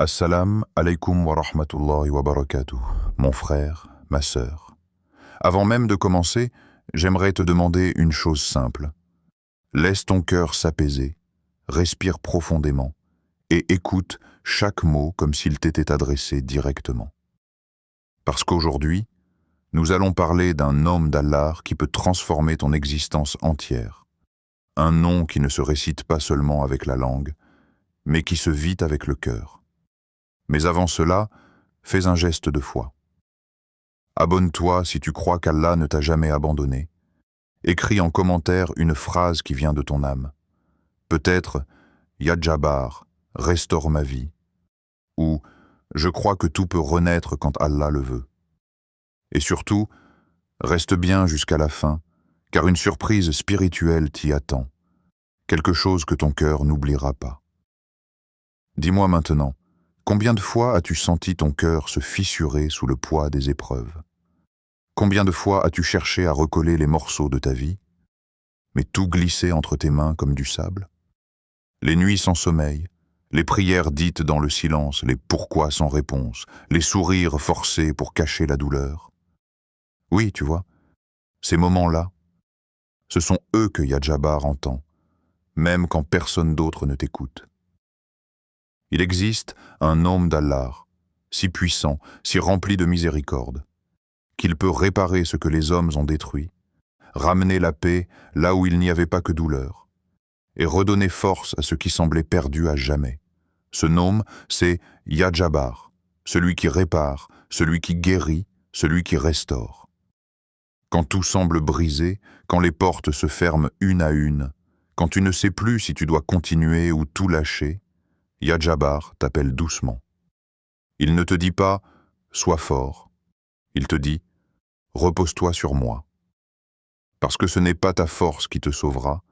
Assalam alaikum wa rahmatullahi wa barakatuh, mon frère, ma sœur. Avant même de commencer, j'aimerais te demander une chose simple. Laisse ton cœur s'apaiser, respire profondément et écoute chaque mot comme s'il t'était adressé directement. Parce qu'aujourd'hui, nous allons parler d'un nom d'Allah qui peut transformer ton existence entière. Un nom qui ne se récite pas seulement avec la langue, mais qui se vit avec le cœur. Mais avant cela, fais un geste de foi. Abonne-toi si tu crois qu'Allah ne t'a jamais abandonné. Écris en commentaire une phrase qui vient de ton âme. Peut-être « Ya Jabbar, restaure ma vie » ou « Je crois que tout peut renaître quand Allah le veut ». Et surtout, reste bien jusqu'à la fin, car une surprise spirituelle t'y attend, quelque chose que ton cœur n'oubliera pas. Dis-moi maintenant, combien de fois as-tu senti ton cœur se fissurer sous le poids des épreuves? Combien de fois as-tu cherché à recoller les morceaux de ta vie, mais tout glissé entre tes mains comme du sable? Les nuits sans sommeil, les prières dites dans le silence, les pourquoi sans réponse, les sourires forcés pour cacher la douleur. Oui, tu vois, ces moments-là, ce sont eux que Ya Jabbar entend, même quand personne d'autre ne t'écoute. Il existe un nom d'Allah, si puissant, si rempli de miséricorde, qu'il peut réparer ce que les hommes ont détruit, ramener la paix là où il n'y avait pas que douleur, et redonner force à ce qui semblait perdu à jamais. Ce nom, c'est Ya Jabbar, celui qui répare, celui qui guérit, celui qui restaure. Quand tout semble brisé, quand les portes se ferment une à une, quand tu ne sais plus si tu dois continuer ou tout lâcher, Ya Jabbar t'appelle doucement. Il ne te dit pas « sois fort », il te dit « repose-toi sur moi ». Parce que ce n'est pas ta force qui te sauvera,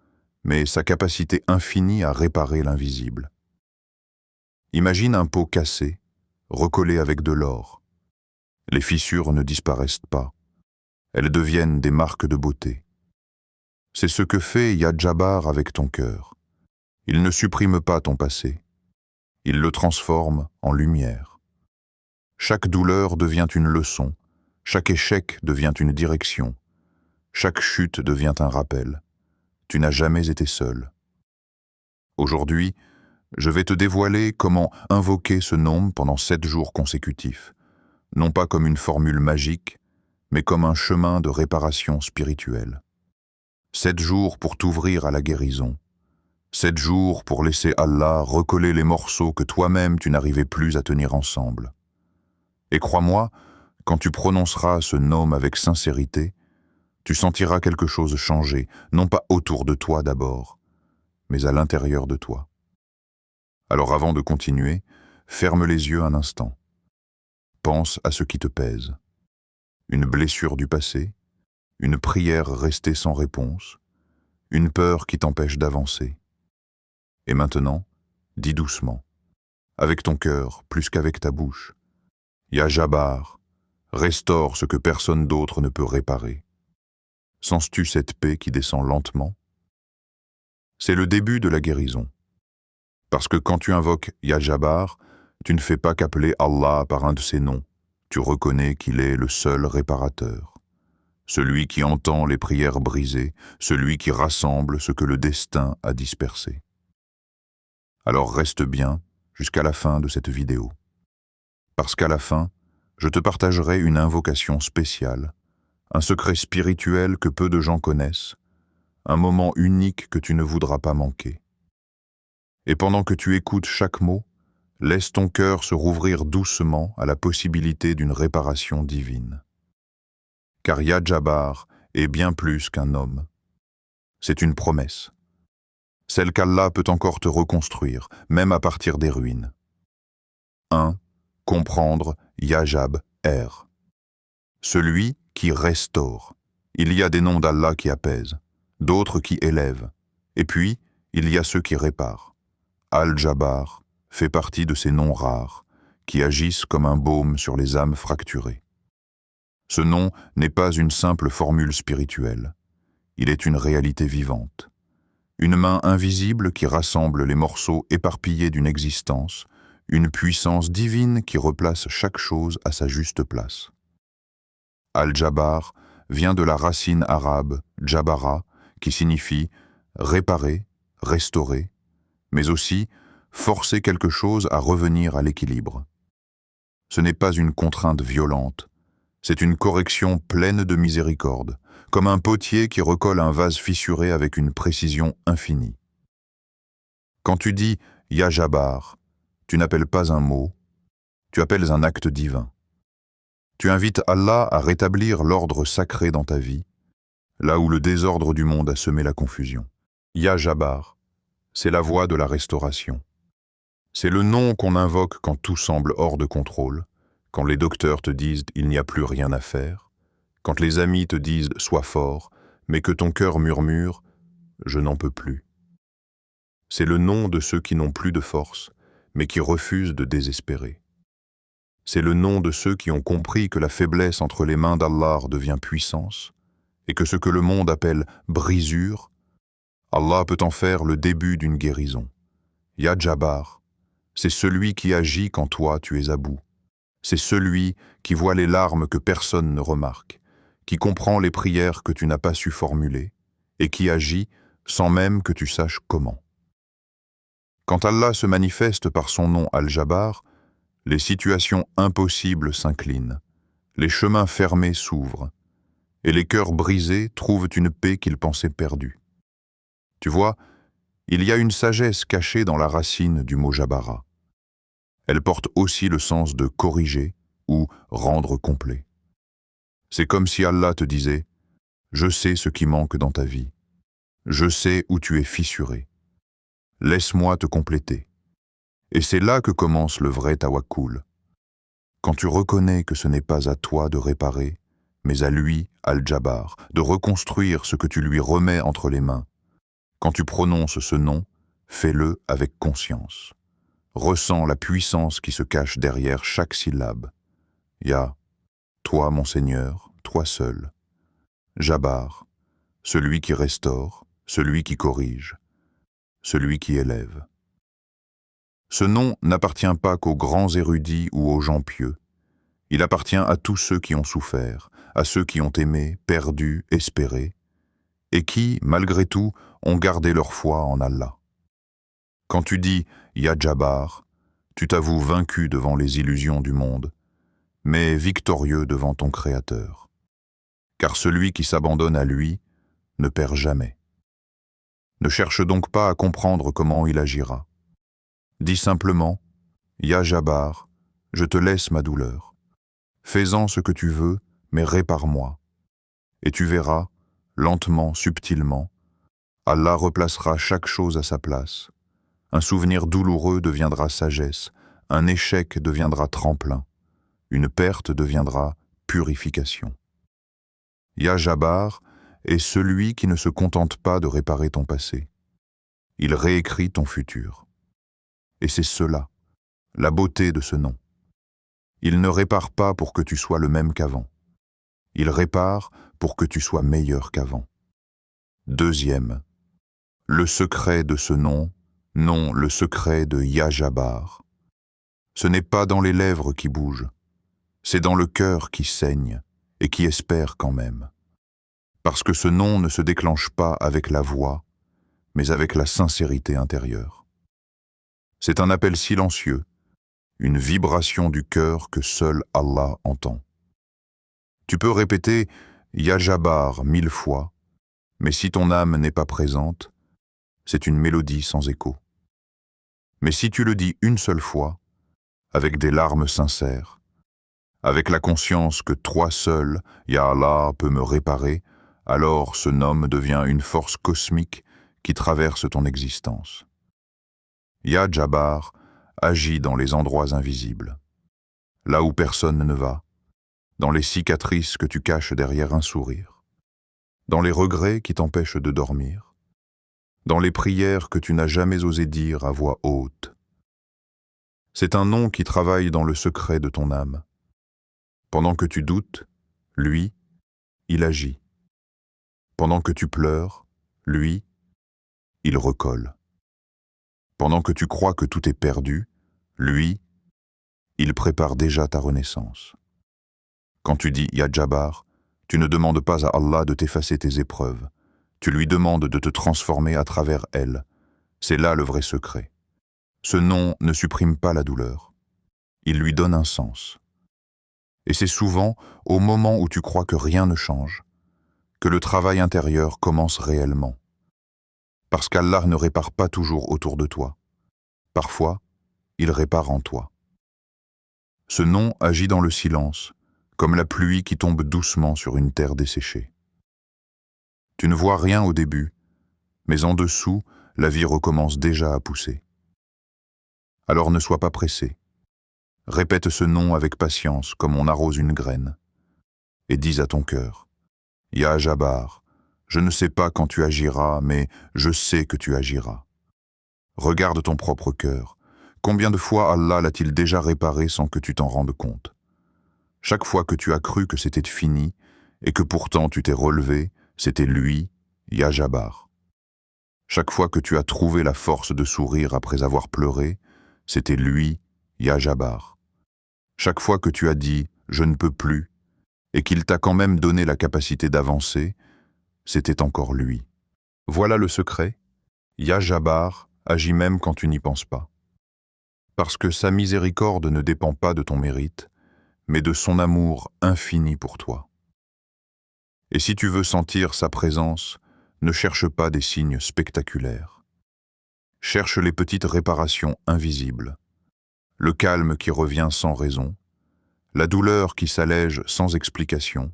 mais sa capacité infinie à réparer l'invisible. Imagine un pot cassé, recollé avec de l'or. Les fissures ne disparaissent pas, elles deviennent des marques de beauté. C'est ce que fait Ya Jabbar avec ton cœur. Il ne supprime pas ton passé. Il le transforme en lumière. Chaque douleur devient une leçon, chaque échec devient une direction, chaque chute devient un rappel. Tu n'as jamais été seul. Aujourd'hui, je vais te dévoiler comment invoquer ce nom pendant 7 jours consécutifs, non pas comme une formule magique, mais comme un chemin de réparation spirituelle. 7 jours pour t'ouvrir à la guérison. 7 jours pour laisser Allah recoller les morceaux que toi-même tu n'arrivais plus à tenir ensemble. Et crois-moi, quand tu prononceras ce nom avec sincérité, tu sentiras quelque chose changer, non pas autour de toi d'abord, mais à l'intérieur de toi. Alors avant de continuer, ferme les yeux un instant. Pense à ce qui te pèse. Une blessure du passé, une prière restée sans réponse, une peur qui t'empêche d'avancer. Et maintenant, dis doucement, avec ton cœur plus qu'avec ta bouche, Ya Jabbar, restaure ce que personne d'autre ne peut réparer. Sens-tu cette paix qui descend lentement? C'est le début de la guérison. Parce que quand tu invoques Ya Jabbar, tu ne fais pas qu'appeler Allah par un de ses noms, tu reconnais qu'il est le seul réparateur. Celui qui entend les prières brisées, celui qui rassemble ce que le destin a dispersé. Alors reste bien jusqu'à la fin de cette vidéo. Parce qu'à la fin, je te partagerai une invocation spéciale, un secret spirituel que peu de gens connaissent, un moment unique que tu ne voudras pas manquer. Et pendant que tu écoutes chaque mot, laisse ton cœur se rouvrir doucement à la possibilité d'une réparation divine. Car Ya Jabbar est bien plus qu'un homme. C'est une promesse. Celle qu'Allah peut encore te reconstruire, même à partir des ruines. 1. Comprendre Ya Jabbar. Celui qui restaure. Il y a des noms d'Allah qui apaisent, d'autres qui élèvent, et puis il y a ceux qui réparent. Al-Jabbar fait partie de ces noms rares, qui agissent comme un baume sur les âmes fracturées. Ce nom n'est pas une simple formule spirituelle, il est une réalité vivante. Une main invisible qui rassemble les morceaux éparpillés d'une existence, une puissance divine qui replace chaque chose à sa juste place. Al-Jabbar vient de la racine arabe Jabara, qui signifie réparer, restaurer, mais aussi forcer quelque chose à revenir à l'équilibre. Ce n'est pas une contrainte violente, c'est une correction pleine de miséricorde, comme un potier qui recolle un vase fissuré avec une précision infinie. Quand tu dis « Ya Jabbar », tu n'appelles pas un mot, tu appelles un acte divin. Tu invites Allah à rétablir l'ordre sacré dans ta vie, là où le désordre du monde a semé la confusion. Ya Jabbar, c'est la voie de la restauration. C'est le nom qu'on invoque quand tout semble hors de contrôle, quand les docteurs te disent « il n'y a plus rien à faire », quand les amis te disent « sois fort », mais que ton cœur murmure « je n'en peux plus ». C'est le nom de ceux qui n'ont plus de force, mais qui refusent de désespérer. C'est le nom de ceux qui ont compris que la faiblesse entre les mains d'Allah devient puissance, et que ce que le monde appelle brisure, Allah peut en faire le début d'une guérison. Ya Jabbar, c'est celui qui agit quand toi tu es à bout. C'est celui qui voit les larmes que personne ne remarque, qui comprend les prières que tu n'as pas su formuler, et qui agit sans même que tu saches comment. Quand Allah se manifeste par son nom Al-Jabbar, les situations impossibles s'inclinent, les chemins fermés s'ouvrent, et les cœurs brisés trouvent une paix qu'ils pensaient perdue. Tu vois, il y a une sagesse cachée dans la racine du mot Jabara. Elle porte aussi le sens de corriger ou rendre complet. C'est comme si Allah te disait « Je sais ce qui manque dans ta vie. Je sais où tu es fissuré. Laisse-moi te compléter. » Et c'est là que commence le vrai tawakkul. Quand tu reconnais que ce n'est pas à toi de réparer, mais à lui, Al-Jabbar, de reconstruire ce que tu lui remets entre les mains. Quand tu prononces ce nom, fais-le avec conscience. Ressens la puissance qui se cache derrière chaque syllabe. Ya, toi mon Seigneur, toi seul. Jabbar, celui qui restaure, celui qui corrige, celui qui élève. Ce nom n'appartient pas qu'aux grands érudits ou aux gens pieux. Il appartient à tous ceux qui ont souffert, à ceux qui ont aimé, perdu, espéré, et qui, malgré tout, ont gardé leur foi en Allah. Quand tu dis « Ya Jabbar », tu t'avoues vaincu devant les illusions du monde, mais victorieux devant ton Créateur. Car celui qui s'abandonne à lui ne perd jamais. Ne cherche donc pas à comprendre comment il agira. Dis simplement « Ya Jabbar, je te laisse ma douleur. Fais-en ce que tu veux, mais répare-moi. » Et tu verras, lentement, subtilement, Allah replacera chaque chose à sa place. Un souvenir douloureux deviendra sagesse, un échec deviendra tremplin, une perte deviendra purification. Ya Jabbar est celui qui ne se contente pas de réparer ton passé. Il réécrit ton futur. Et c'est cela, la beauté de ce nom. Il ne répare pas pour que tu sois le même qu'avant. Il répare pour que tu sois meilleur qu'avant. Deuxième, le secret de ce nom, non le secret de Ya Jabbar. Ce n'est pas dans les lèvres qui bougent, c'est dans le cœur qui saigne et qui espère quand même. Parce que ce nom ne se déclenche pas avec la voix, mais avec la sincérité intérieure. C'est un appel silencieux, une vibration du cœur que seul Allah entend. Tu peux répéter « Ya Jabbar » 1000 fois, mais si ton âme n'est pas présente, c'est une mélodie sans écho. Mais si tu le dis une seule fois, avec des larmes sincères, avec la conscience que toi seul, Ya Allah, peut me réparer, alors ce nom devient une force cosmique qui traverse ton existence. Ya Jabbar agit dans les endroits invisibles, là où personne ne va, dans les cicatrices que tu caches derrière un sourire, dans les regrets qui t'empêchent de dormir, dans les prières que tu n'as jamais osé dire à voix haute. C'est un nom qui travaille dans le secret de ton âme. Pendant que tu doutes, lui, il agit. Pendant que tu pleures, lui, il recolle. Pendant que tu crois que tout est perdu, Lui, il prépare déjà ta renaissance. Quand tu dis « Ya Jabbar », tu ne demandes pas à Allah de t'effacer tes épreuves. Tu lui demandes de te transformer à travers elles. C'est là le vrai secret. Ce nom ne supprime pas la douleur. Il lui donne un sens. Et c'est souvent au moment où tu crois que rien ne change, que le travail intérieur commence réellement. Parce qu'Allah ne répare pas toujours autour de toi. Parfois, il répare en toi. Ce nom agit dans le silence, comme la pluie qui tombe doucement sur une terre desséchée. Tu ne vois rien au début, mais en dessous, la vie recommence déjà à pousser. Alors ne sois pas pressé. Répète ce nom avec patience, comme on arrose une graine. Et dis à ton cœur, « Ya Jabbar, je ne sais pas quand tu agiras, mais je sais que tu agiras. » Regarde ton propre cœur. Combien de fois Allah l'a-t-il déjà réparé sans que tu t'en rendes compte? Chaque fois que tu as cru que c'était fini, et que pourtant tu t'es relevé, c'était lui, Ya Jabbar. Chaque fois que tu as trouvé la force de sourire après avoir pleuré, c'était lui, Ya Jabbar. Chaque fois que tu as dit « je ne peux plus » et qu'il t'a quand même donné la capacité d'avancer, c'était encore lui. Voilà le secret. Ya Jabbar agit même quand tu n'y penses pas. Parce que sa miséricorde ne dépend pas de ton mérite, mais de son amour infini pour toi. Et si tu veux sentir sa présence, ne cherche pas des signes spectaculaires. Cherche les petites réparations invisibles, le calme qui revient sans raison, la douleur qui s'allège sans explication,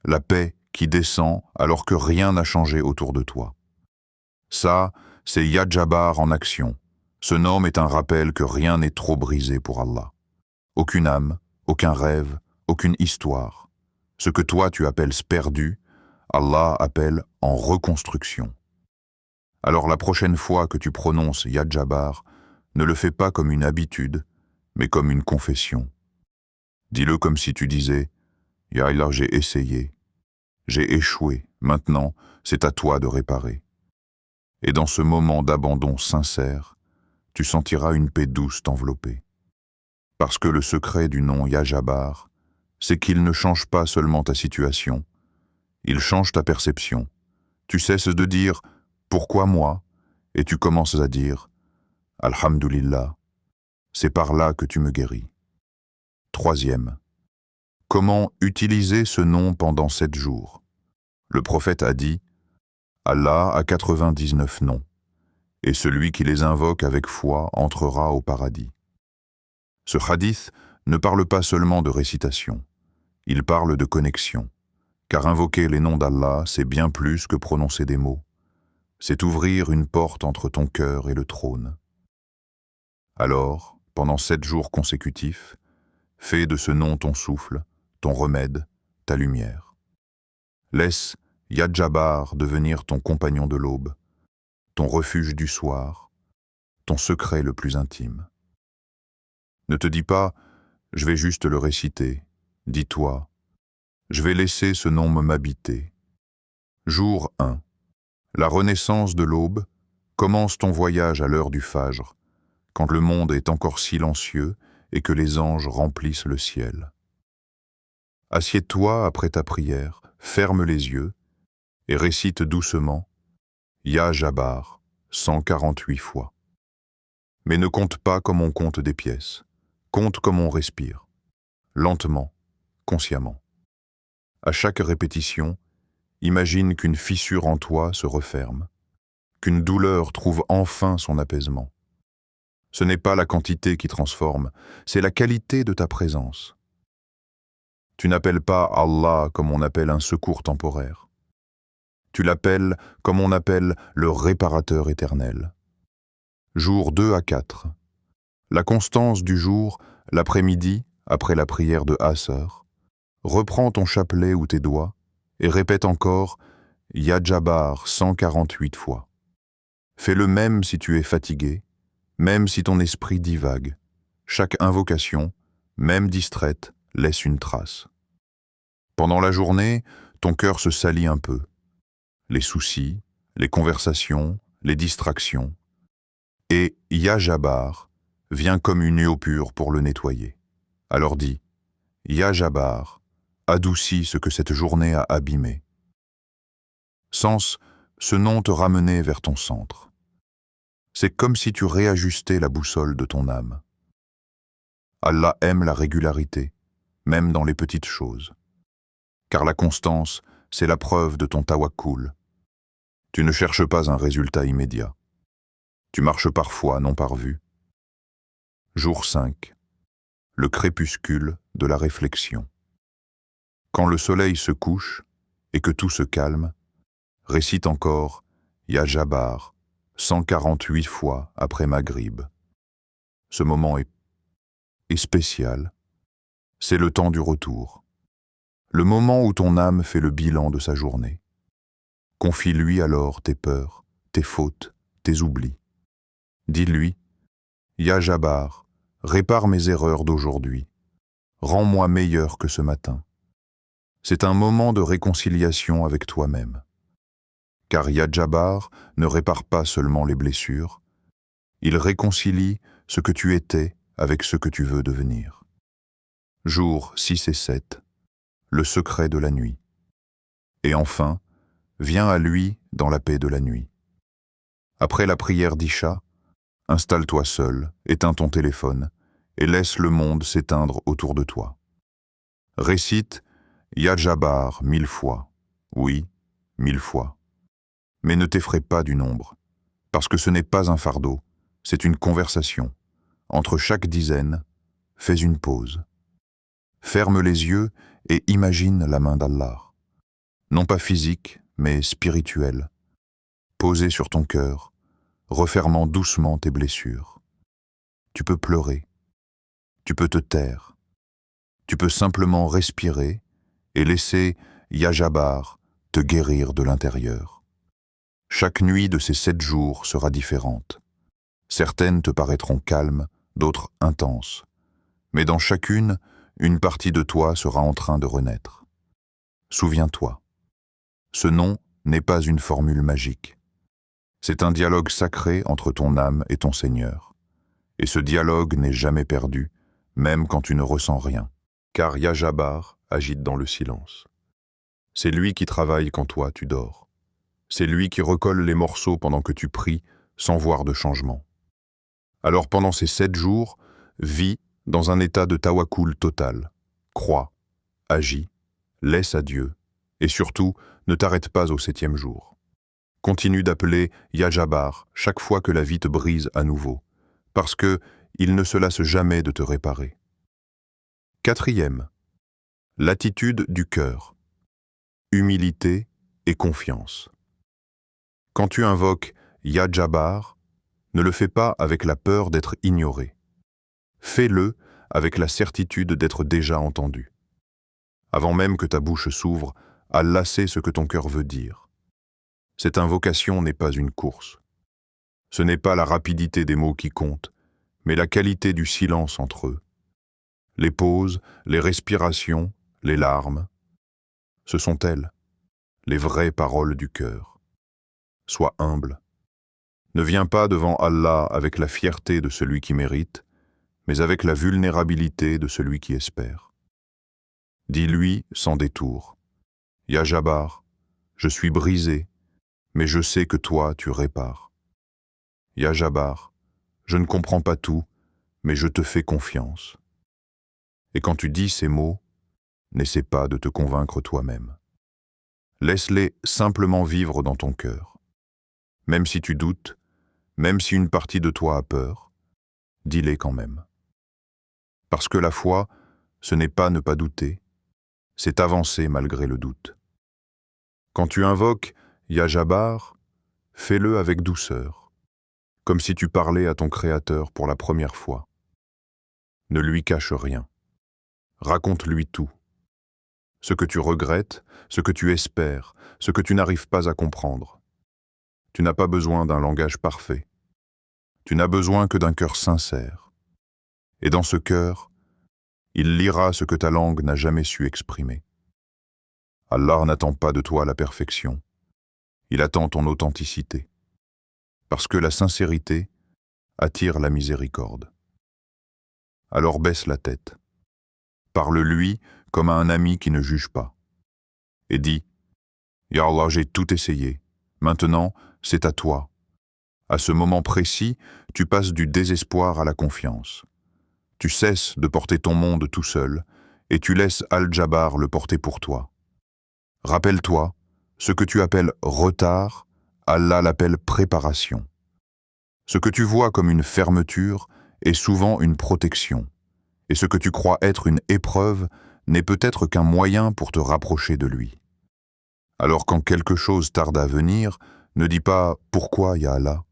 la paix qui descend alors que rien n'a changé autour de toi. Ça, c'est Ya Jabbar en action. Ce nom est un rappel que rien n'est trop brisé pour Allah. Aucune âme, aucun rêve, aucune histoire. Ce que toi tu appelles perdu, Allah appelle en reconstruction. Alors la prochaine fois que tu prononces Ya Jabbar, ne le fais pas comme une habitude, mais comme une confession. Dis-le comme si tu disais « Ya Allah, j'ai essayé, j'ai échoué, maintenant c'est à toi de réparer. » Et dans ce moment d'abandon sincère, tu sentiras une paix douce t'envelopper. Parce que le secret du nom Ya Jabbar, c'est qu'il ne change pas seulement ta situation, il change ta perception. Tu cesses de dire « pourquoi moi ?» et tu commences à dire « Alhamdulillah, c'est par là que tu me guéris. » Troisième, comment utiliser ce nom pendant 7 jours? Le prophète a dit « Allah a 99 noms, et celui qui les invoque avec foi entrera au paradis. » Ce hadith ne parle pas seulement de récitation, il parle de connexion, car invoquer les noms d'Allah, c'est bien plus que prononcer des mots. C'est ouvrir une porte entre ton cœur et le trône. Alors, pendant 7 jours consécutifs, fais de ce nom ton souffle, ton remède, ta lumière. Laisse Ya Jabbar devenir ton compagnon de l'aube, ton refuge du soir, ton secret le plus intime. Ne te dis pas « je vais juste le réciter », dis-toi « je vais laisser ce nom m'habiter ». Jour 1. La renaissance de l'aube, commence ton voyage à l'heure du Fajr, quand le monde est encore silencieux et que les anges remplissent le ciel. Assieds-toi après ta prière, ferme les yeux et récite doucement Ya Jabbar 148 fois. Mais ne compte pas comme on compte des pièces, compte comme on respire, lentement, consciemment. À chaque répétition, imagine qu'une fissure en toi se referme, qu'une douleur trouve enfin son apaisement. Ce n'est pas la quantité qui transforme, c'est la qualité de ta présence. Tu n'appelles pas Allah comme on appelle un secours temporaire. Tu l'appelles comme on appelle le réparateur éternel. Jour 2 à 4. La constance du jour, l'après-midi, après la prière de Asr, reprends ton chapelet ou tes doigts et répète encore Ya Jabbar 148 fois. Fais le même si tu es fatigué, même si ton esprit divague. Chaque invocation, même distraite, laisse une trace. Pendant la journée, ton cœur se salit un peu. Les soucis, les conversations, les distractions. Et Ya Jabbar vient comme une eau pure pour le nettoyer. Alors dis, Ya Jabbar, adoucis ce que cette journée a abîmé. Sens ce nom te ramener vers ton centre. C'est comme si tu réajustais la boussole de ton âme. Allah aime la régularité, même dans les petites choses. Car la constance, c'est la preuve de ton tawakkul. Tu ne cherches pas un résultat immédiat. Tu marches parfois, non par vue. Jour 5. Le crépuscule de la réflexion. Quand le soleil se couche et que tout se calme, récite encore Ya Jabbar 148 fois après Maghrib. Ce moment est spécial. C'est le temps du retour. Le moment où ton âme fait le bilan de sa journée. Confie-lui alors tes peurs, tes fautes, tes oublis. Dis-lui, Ya Jabbar, répare mes erreurs d'aujourd'hui. Rends-moi meilleur que ce matin. C'est un moment de réconciliation avec toi-même. Car Ya Jabbar ne répare pas seulement les blessures, il réconcilie ce que tu étais avec ce que tu veux devenir. Jours 6 et 7, le secret de la nuit. Et enfin, viens à lui dans la paix de la nuit. Après la prière d'Isha, installe-toi seul, éteins ton téléphone et laisse le monde s'éteindre autour de toi. Récite Ya Jabbar 1000 fois, oui, 1000 fois. Mais ne t'effraie pas du nombre, parce que ce n'est pas un fardeau, c'est une conversation. Entre chaque dizaine, fais une pause. Ferme les yeux et imagine la main d'Allah. Non pas physique, mais spirituelle. Posée sur ton cœur, refermant doucement tes blessures. Tu peux pleurer. Tu peux te taire. Tu peux simplement respirer et laisser Ya Jabbar te guérir de l'intérieur. Chaque nuit de ces 7 jours sera différente. Certaines te paraîtront calmes, d'autres intenses. Mais dans chacune, une partie de toi sera en train de renaître. Souviens-toi, ce nom n'est pas une formule magique. C'est un dialogue sacré entre ton âme et ton Seigneur. Et ce dialogue n'est jamais perdu, même quand tu ne ressens rien. Car Ya Jabbar agite dans le silence. C'est lui qui travaille quand toi tu dors. C'est lui qui recolle les morceaux pendant que tu pries sans voir de changement. Alors pendant ces 7 jours, vis dans un état de tawakkul total. Crois, agis, laisse à Dieu, et surtout, ne t'arrête pas au 7e jour. Continue d'appeler Ya Jabbar chaque fois que la vie te brise à nouveau, parce que il ne se lasse jamais de te réparer. 4e, l'attitude du cœur. Humilité et confiance. Quand tu invoques Ya Jabbar, ne le fais pas avec la peur d'être ignoré. Fais-le avec la certitude d'être déjà entendu. Avant même que ta bouche s'ouvre, Allah sait ce que ton cœur veut dire. Cette invocation n'est pas une course. Ce n'est pas la rapidité des mots qui compte, mais la qualité du silence entre eux. Les pauses, les respirations, les larmes, ce sont elles, les vraies paroles du cœur. Sois humble. Ne viens pas devant Allah avec la fierté de celui qui mérite, mais avec la vulnérabilité de celui qui espère. Dis-lui sans détour, Ya Jabbar, je suis brisé, mais je sais que toi tu répares. Ya Jabbar, je ne comprends pas tout, mais je te fais confiance. Et quand tu dis ces mots, n'essaie pas de te convaincre toi-même. Laisse-les simplement vivre dans ton cœur. Même si tu doutes, même si une partie de toi a peur, dis-les quand même. Parce que la foi, ce n'est pas ne pas douter, c'est avancer malgré le doute. Quand tu invoques Ya Jabbar, fais-le avec douceur, comme si tu parlais à ton Créateur pour la première fois. Ne lui cache rien. Raconte-lui tout. Ce que tu regrettes, ce que tu espères, ce que tu n'arrives pas à comprendre. Tu n'as pas besoin d'un langage parfait. Tu n'as besoin que d'un cœur sincère. Et dans ce cœur, il lira ce que ta langue n'a jamais su exprimer. Allah n'attend pas de toi la perfection. Il attend ton authenticité. Parce que la sincérité attire la miséricorde. alors baisse la tête. Parle-lui comme à un ami qui ne juge pas. Et dis, « Ya Allah, j'ai tout essayé. Maintenant, c'est à toi. » À ce moment précis, tu passes du désespoir à la confiance. Tu cesses de porter ton monde tout seul et tu laisses Al-Jabbar le porter pour toi. Rappelle-toi, ce que tu appelles retard, Allah l'appelle préparation. Ce que tu vois comme une fermeture est souvent une protection, et ce que tu crois être une épreuve n'est peut-être qu'un moyen pour te rapprocher de lui. Alors quand quelque chose tarde à venir, ne dis pas « Pourquoi, ya Allah ?»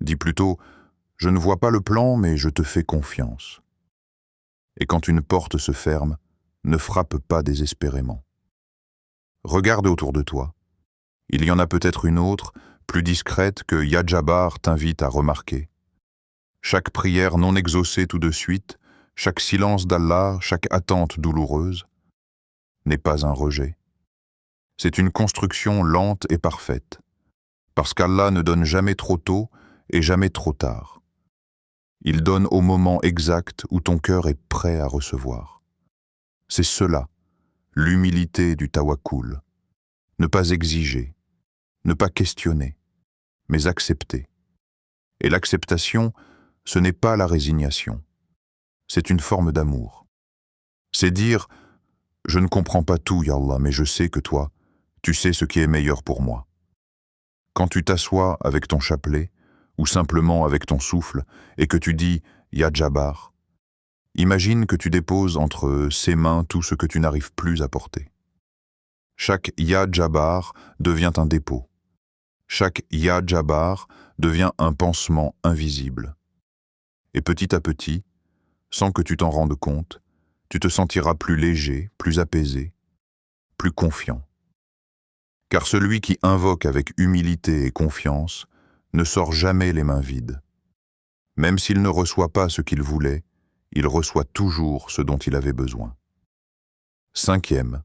Dis plutôt « Je ne vois pas le plan, mais je te fais confiance. » Et quand une porte se ferme, ne frappe pas désespérément. Regarde autour de toi. Il y en a peut-être une autre, plus discrète, que Ya Jabbar t'invite à remarquer. Chaque prière non exaucée tout de suite, chaque silence d'Allah, chaque attente douloureuse, n'est pas un rejet. C'est une construction lente et parfaite, parce qu'Allah ne donne jamais trop tôt et jamais trop tard. Il donne au moment exact où ton cœur est prêt à recevoir. C'est cela, l'humilité du tawakkul. Ne pas exiger, ne pas questionner, mais accepter. Et l'acceptation, ce n'est pas la résignation. C'est une forme d'amour. C'est dire « Je ne comprends pas tout, ya Allah, mais je sais que toi, tu sais ce qui est meilleur pour moi. » Quand tu t'assois avec ton chapelet, ou simplement avec ton souffle, et que tu dis « Ya Jabbar », imagine que tu déposes entre ses mains tout ce que tu n'arrives plus à porter. Chaque Ya Jabbar devient un dépôt. Chaque Ya Jabbar devient un pansement invisible. Et petit à petit, sans que tu t'en rendes compte, tu te sentiras plus léger, plus apaisé, plus confiant. Car celui qui invoque avec humilité et confiance ne sort jamais les mains vides. Même s'il ne reçoit pas ce qu'il voulait, il reçoit toujours ce dont il avait besoin. 5e,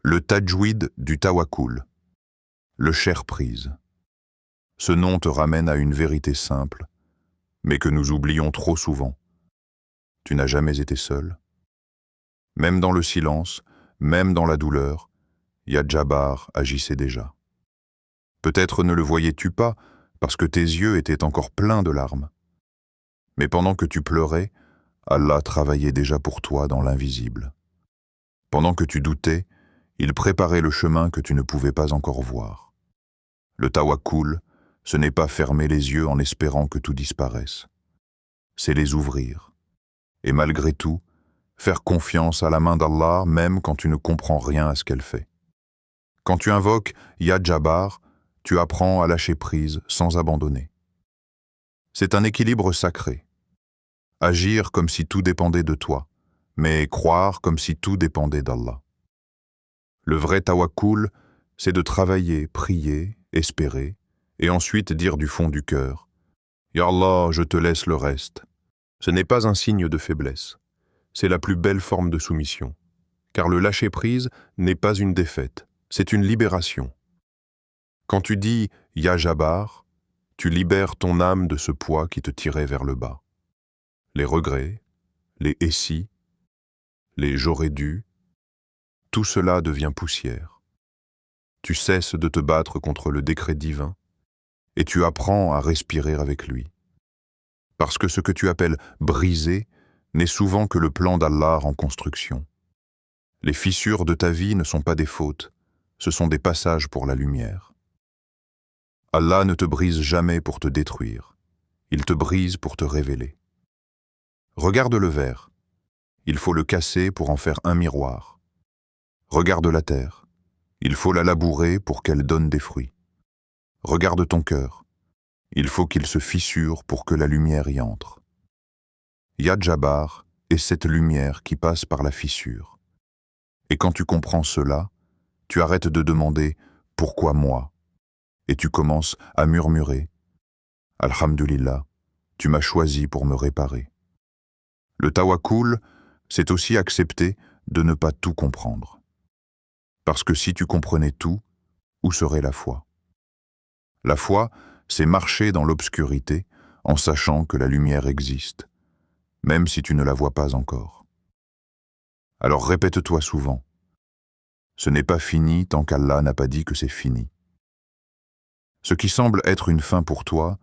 le tajwid du tawakkul, le cher prise. Ce nom te ramène à une vérité simple, mais que nous oublions trop souvent. Tu n'as jamais été seul. Même dans le silence, même dans la douleur, Ya Jabbar agissait déjà. Peut-être ne le voyais-tu pas, parce que tes yeux étaient encore pleins de larmes. Mais pendant que tu pleurais, Allah travaillait déjà pour toi dans l'invisible. Pendant que tu doutais, il préparait le chemin que tu ne pouvais pas encore voir. Le tawakkul, ce n'est pas fermer les yeux en espérant que tout disparaisse. C'est les ouvrir. Et malgré tout, faire confiance à la main d'Allah même quand tu ne comprends rien à ce qu'elle fait. Quand tu invoques Ya Jabbar, tu apprends à lâcher prise sans abandonner. C'est un équilibre sacré. Agir comme si tout dépendait de toi, mais croire comme si tout dépendait d'Allah. Le vrai tawakkul, c'est de travailler, prier, espérer, et ensuite dire du fond du cœur « Ya Allah, je te laisse le reste ». Ce n'est pas un signe de faiblesse. C'est la plus belle forme de soumission, car le lâcher-prise n'est pas une défaite, c'est une libération. Quand tu dis « Ya Jabbar », tu libères ton âme de ce poids qui te tirait vers le bas. Les regrets, les « et si », les « j'aurais dû », tout cela devient poussière. Tu cesses de te battre contre le décret divin et tu apprends à respirer avec lui. Parce que ce que tu appelles « briser » n'est souvent que le plan d'Allah en construction. Les fissures de ta vie ne sont pas des fautes, ce sont des passages pour la lumière. Allah ne te brise jamais pour te détruire, il te brise pour te révéler. Regarde le verre, il faut le casser pour en faire un miroir. Regarde la terre, il faut la labourer pour qu'elle donne des fruits. Regarde ton cœur, il faut qu'il se fissure pour que la lumière y entre. Ya Jabbar est cette lumière qui passe par la fissure. Et quand tu comprends cela, tu arrêtes de demander « Pourquoi moi ?» et tu commences à murmurer « Alhamdulillah, tu m'as choisi pour me réparer. » Le tawakkul, c'est aussi accepter de ne pas tout comprendre. Parce que si tu comprenais tout, où serait la foi? La foi, c'est marcher dans l'obscurité en sachant que la lumière existe. même si tu ne la vois pas encore. Alors répète-toi souvent, ce n'est pas fini tant qu'Allah n'a pas dit que c'est fini. Ce qui semble être une fin pour toi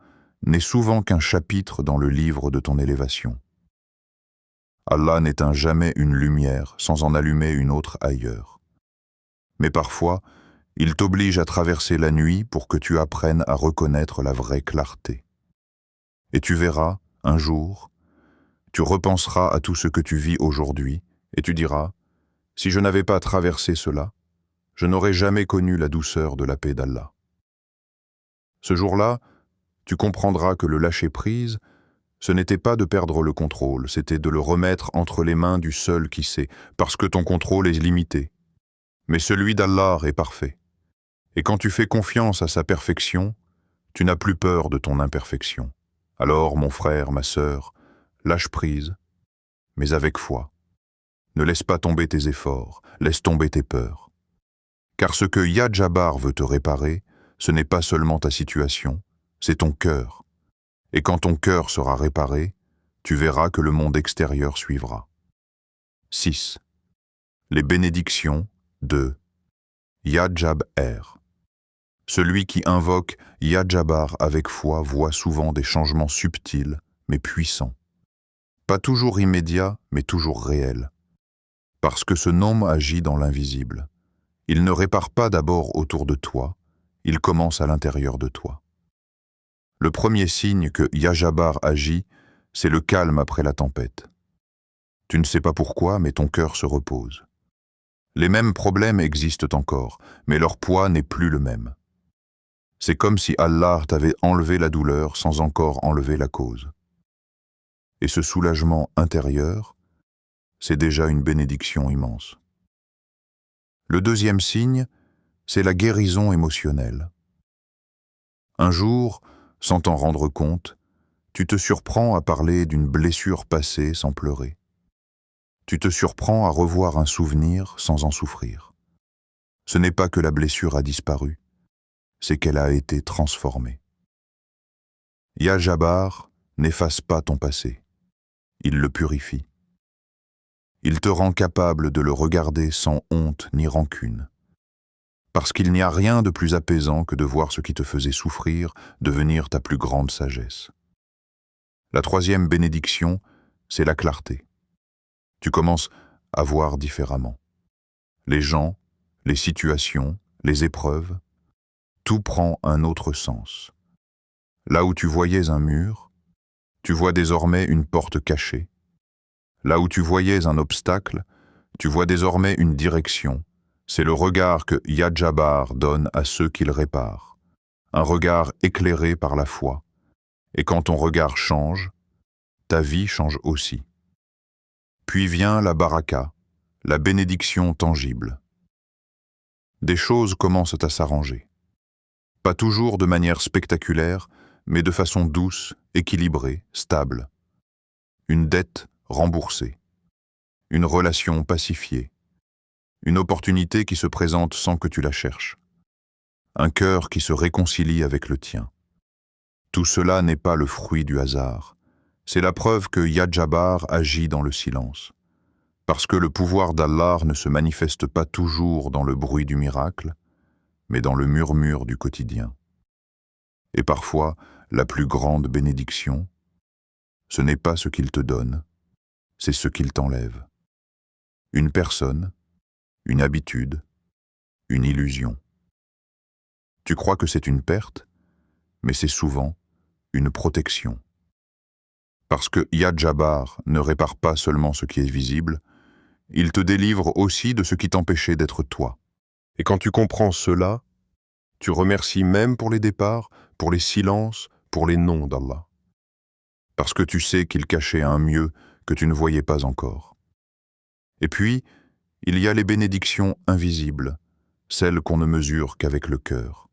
n'est souvent qu'un chapitre dans le livre de ton élévation. Allah n'éteint jamais une lumière sans en allumer une autre ailleurs. Mais parfois, il t'oblige à traverser la nuit pour que tu apprennes à reconnaître la vraie clarté. Et tu verras, un jour, tu repenseras à tout ce que tu vis aujourd'hui et tu diras, si je n'avais pas traversé cela, je n'aurais jamais connu la douceur de la paix d'Allah. Ce jour-là, tu comprendras que le lâcher-prise, ce n'était pas de perdre le contrôle, c'était de le remettre entre les mains du seul qui sait, parce que ton contrôle est limité. Mais celui d'Allah est parfait. Et quand tu fais confiance à sa perfection, tu n'as plus peur de ton imperfection. Alors, mon frère, ma sœur, lâche prise, mais avec foi. Ne laisse pas tomber tes efforts, laisse tomber tes peurs. Car ce que Ya Jabbar veut te réparer, ce n'est pas seulement ta situation, c'est ton cœur. Et quand ton cœur sera réparé, tu verras que le monde extérieur suivra. 6. Les bénédictions de Ya Jabbar. Celui qui invoque Ya Jabbar avec foi voit souvent des changements subtils, mais puissants. Pas toujours immédiats, mais toujours réels. Parce que ce nom agit dans l'invisible. Il ne répare pas d'abord autour de toi, il commence à l'intérieur de toi. Le premier signe que Ya Jabbar agit, c'est le calme après la tempête. Tu ne sais pas pourquoi, mais ton cœur se repose. Les mêmes problèmes existent encore, mais leur poids n'est plus le même. C'est comme si Allah t'avait enlevé la douleur sans encore enlever la cause. Et ce soulagement intérieur, c'est déjà une bénédiction immense. Le deuxième signe, c'est la guérison émotionnelle. Un jour, sans t'en rendre compte, tu te surprends à parler d'une blessure passée sans pleurer. Tu te surprends à revoir un souvenir sans en souffrir. Ce n'est pas que la blessure a disparu, c'est qu'elle a été transformée. Ya Jabbar n'efface pas ton passé, il le purifie. Il te rend capable de le regarder sans honte ni rancune. Parce qu'il n'y a rien de plus apaisant que de voir ce qui te faisait souffrir devenir ta plus grande sagesse. La troisième bénédiction, c'est la clarté. Tu commences à voir différemment. Les gens, les situations, les épreuves, tout prend un autre sens. Là où tu voyais un mur, tu vois désormais une porte cachée. Là où tu voyais un obstacle, tu vois désormais une direction. C'est le regard que Ya Jabbar donne à ceux qu'il répare. Un regard éclairé par la foi. Et quand ton regard change, ta vie change aussi. Puis vient la baraka, la bénédiction tangible. Des choses commencent à s'arranger. Pas toujours de manière spectaculaire, mais de façon douce, équilibrée, stable. Une dette remboursée. Une relation pacifiée. Une opportunité qui se présente sans que tu la cherches. Un cœur qui se réconcilie avec le tien. Tout cela n'est pas le fruit du hasard. C'est la preuve que Ya Jabbar agit dans le silence. Parce que le pouvoir d'Allah ne se manifeste pas toujours dans le bruit du miracle, mais dans le murmure du quotidien. Et parfois, la plus grande bénédiction, ce n'est pas ce qu'il te donne, c'est ce qu'il t'enlève. Une personne, une habitude, une illusion. Tu crois que c'est une perte, mais c'est souvent une protection. Parce que Ya Jabbar ne répare pas seulement ce qui est visible, il te délivre aussi de ce qui t'empêchait d'être toi. Et quand tu comprends cela, tu remercies même pour les départs, pour les silences, pour les noms d'Allah. Parce que tu sais qu'il cachait un mieux que tu ne voyais pas encore. Et puis, il y a les bénédictions invisibles, celles qu'on ne mesure qu'avec le cœur.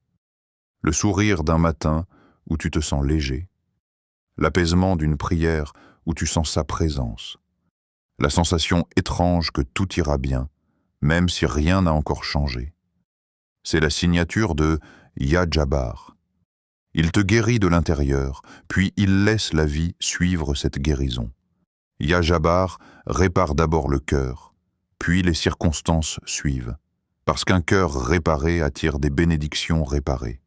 Le sourire d'un matin où tu te sens léger, l'apaisement d'une prière où tu sens sa présence, la sensation étrange que tout ira bien, même si rien n'a encore changé. C'est la signature de Ya Jabbar. Il te guérit de l'intérieur, puis il laisse la vie suivre cette guérison. Ya Jabbar, répare d'abord le cœur, puis les circonstances suivent, parce qu'un cœur réparé attire des bénédictions réparées.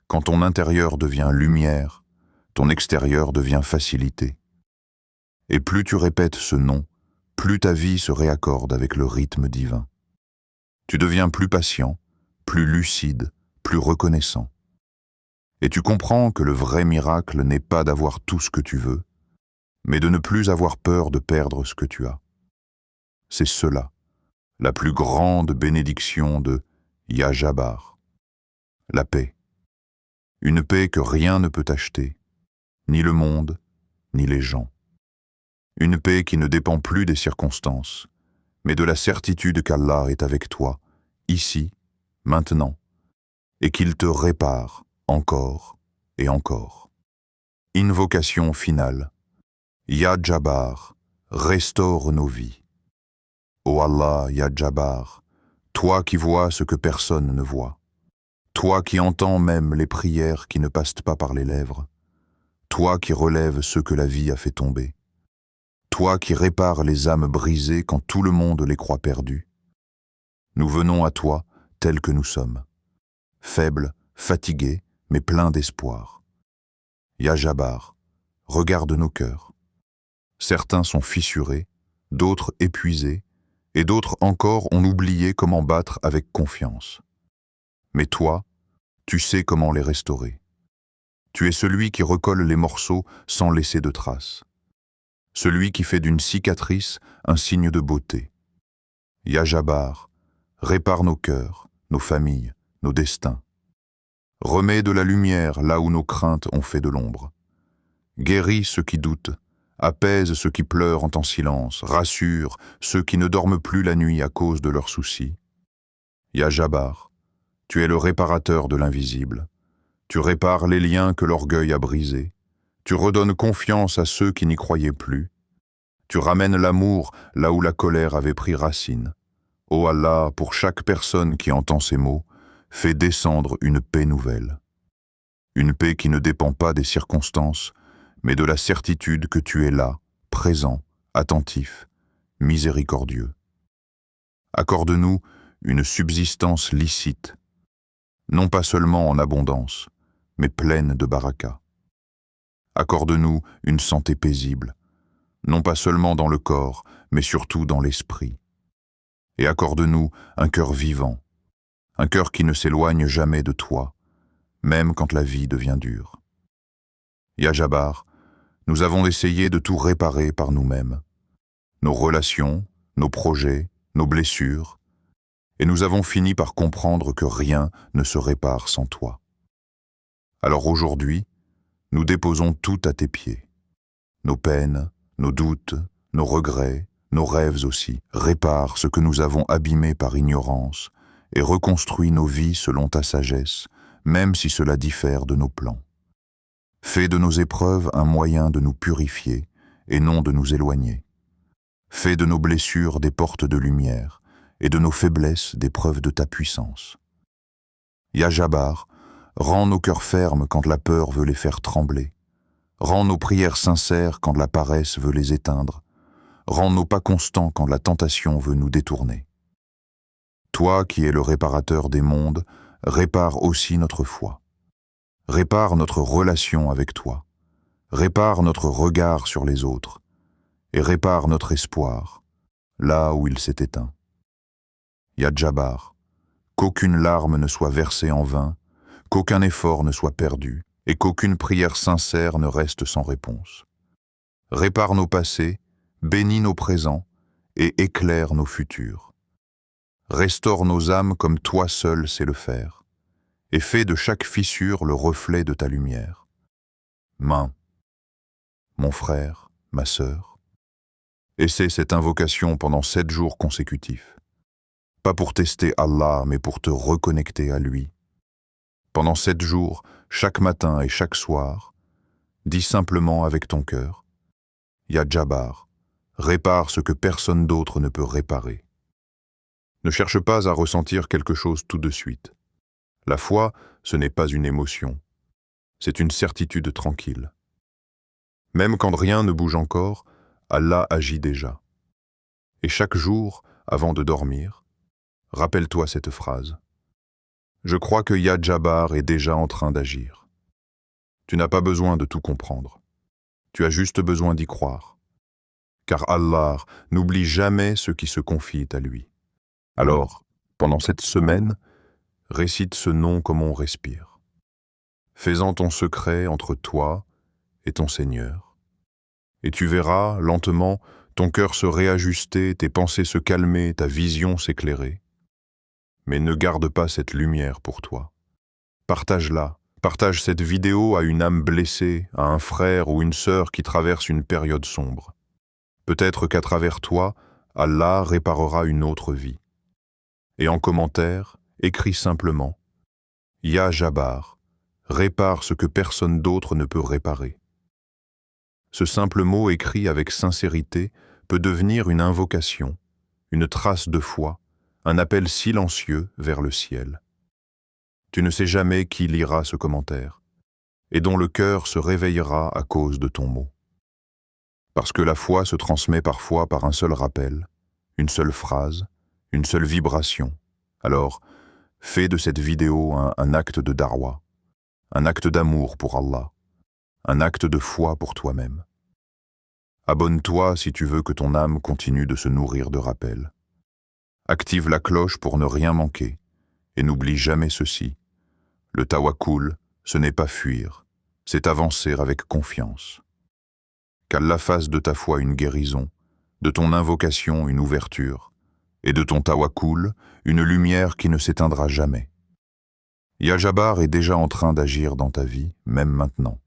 Quand ton intérieur devient lumière, ton extérieur devient facilité. Et plus tu répètes ce nom, plus ta vie se réaccorde avec le rythme divin. Tu deviens plus patient, plus lucide, plus reconnaissant. Et tu comprends que le vrai miracle n'est pas d'avoir tout ce que tu veux, mais de ne plus avoir peur de perdre ce que tu as. C'est cela, la plus grande bénédiction de Ya Jabbar. La paix. Une paix que rien ne peut acheter, ni le monde, ni les gens. Une paix qui ne dépend plus des circonstances, mais de la certitude qu'Allah est avec toi, ici, maintenant, et qu'il te répare encore et encore. Invocation finale. Ya Jabbar, restaure nos vies. Ô Allah, Ya Jabbar, toi qui vois ce que personne ne voit, toi qui entends même les prières qui ne passent pas par les lèvres, toi qui relèves ceux que la vie a fait tomber, toi qui répares les âmes brisées quand tout le monde les croit perdues. Nous venons à toi tels que nous sommes, faibles, fatigués, mais pleins d'espoir. Ya Jabbar, regarde nos cœurs. Certains sont fissurés, d'autres épuisés, et d'autres encore ont oublié comment battre avec confiance. Mais toi, tu sais comment les restaurer. Tu es celui qui recolle les morceaux sans laisser de traces. Celui qui fait d'une cicatrice un signe de beauté. Ya Jabbar, répare nos cœurs, nos familles, nos destins. Remets de la lumière là où nos craintes ont fait de l'ombre. Guéris ceux qui doutent, apaise ceux qui pleurent en silence, rassure ceux qui ne dorment plus la nuit à cause de leurs soucis. Ya Jabbar, tu es le réparateur de l'invisible. Tu répares les liens que l'orgueil a brisés. Tu redonnes confiance à ceux qui n'y croyaient plus. Tu ramènes l'amour là où la colère avait pris racine. Ô Allah, pour chaque personne qui entend ces mots, fais descendre une paix nouvelle. Une paix qui ne dépend pas des circonstances, mais de la certitude que tu es là, présent, attentif, miséricordieux. Accorde-nous une subsistance licite, non pas seulement en abondance, mais pleine de baraka. Accorde-nous une santé paisible, non pas seulement dans le corps, mais surtout dans l'esprit. Et accorde-nous un cœur vivant, un cœur qui ne s'éloigne jamais de toi, même quand la vie devient dure. Ya Jabbar, nous avons essayé de tout réparer par nous-mêmes, nos relations, nos projets, nos blessures, et nous avons fini par comprendre que rien ne se répare sans toi. Alors aujourd'hui, nous déposons tout à tes pieds. Nos peines, nos doutes, nos regrets, nos rêves aussi. Répare ce que nous avons abîmé par ignorance et reconstruis nos vies selon ta sagesse, même si cela diffère de nos plans. Fais de nos épreuves un moyen de nous purifier et non de nous éloigner. Fais de nos blessures des portes de lumière et de nos faiblesses des preuves de ta puissance. Ya Jabbar, rends nos cœurs fermes quand la peur veut les faire trembler. Rends nos prières sincères quand la paresse veut les éteindre. Rends nos pas constants quand la tentation veut nous détourner. Toi qui es le réparateur des mondes, répare aussi notre foi. Répare notre relation avec toi. Répare notre regard sur les autres. Et répare notre espoir, là où il s'est éteint. Ya Jabbar, qu'aucune larme ne soit versée en vain, qu'aucun effort ne soit perdu, et qu'aucune prière sincère ne reste sans réponse. Répare nos passés, bénis nos présents, et éclaire nos futurs. Restaure nos âmes comme toi seul sais le faire, et fais de chaque fissure le reflet de ta lumière. Mon frère, ma sœur, essaie cette invocation pendant 7 jours consécutifs. Pas pour tester Allah, mais pour te reconnecter à lui. Pendant 7 jours, chaque matin et chaque soir, dis simplement avec ton cœur, Ya Jabbar, répare ce que personne d'autre ne peut réparer. Ne cherche pas à ressentir quelque chose tout de suite. La foi, ce n'est pas une émotion, c'est une certitude tranquille. Même quand rien ne bouge encore, Allah agit déjà. Et chaque jour, avant de dormir, rappelle-toi cette phrase. Je crois que Ya Jabbar est déjà en train d'agir. Tu n'as pas besoin de tout comprendre. Tu as juste besoin d'y croire. Car Allah n'oublie jamais ceux qui se confient à lui. Alors, pendant cette semaine, récite ce nom comme on respire. Fais-en ton secret entre toi et ton Seigneur. Et tu verras, lentement, ton cœur se réajuster, tes pensées se calmer, ta vision s'éclairer. Mais ne garde pas cette lumière pour toi. Partage-la. Partage cette vidéo à une âme blessée, à un frère ou une sœur qui traverse une période sombre. Peut-être qu'à travers toi, Allah réparera une autre vie. Et en commentaire, écris simplement « Ya Jabbar, répare ce que personne d'autre ne peut réparer ». Ce simple mot écrit avec sincérité peut devenir une invocation, une trace de foi, un appel silencieux vers le ciel. Tu ne sais jamais qui lira ce commentaire, et dont le cœur se réveillera à cause de ton mot. Parce que la foi se transmet parfois par un seul rappel, une seule phrase, une seule vibration. Alors, fais de cette vidéo un acte de darwa, un acte d'amour pour Allah, un acte de foi pour toi-même. Abonne-toi si tu veux que ton âme continue de se nourrir de rappels. Active la cloche pour ne rien manquer, et n'oublie jamais ceci. Le tawakkul, ce n'est pas fuir, c'est avancer avec confiance. Qu'Allah fasse de ta foi une guérison, de ton invocation une ouverture, et de ton tawakkul une lumière qui ne s'éteindra jamais. Ya Jabbar est déjà en train d'agir dans ta vie, même maintenant.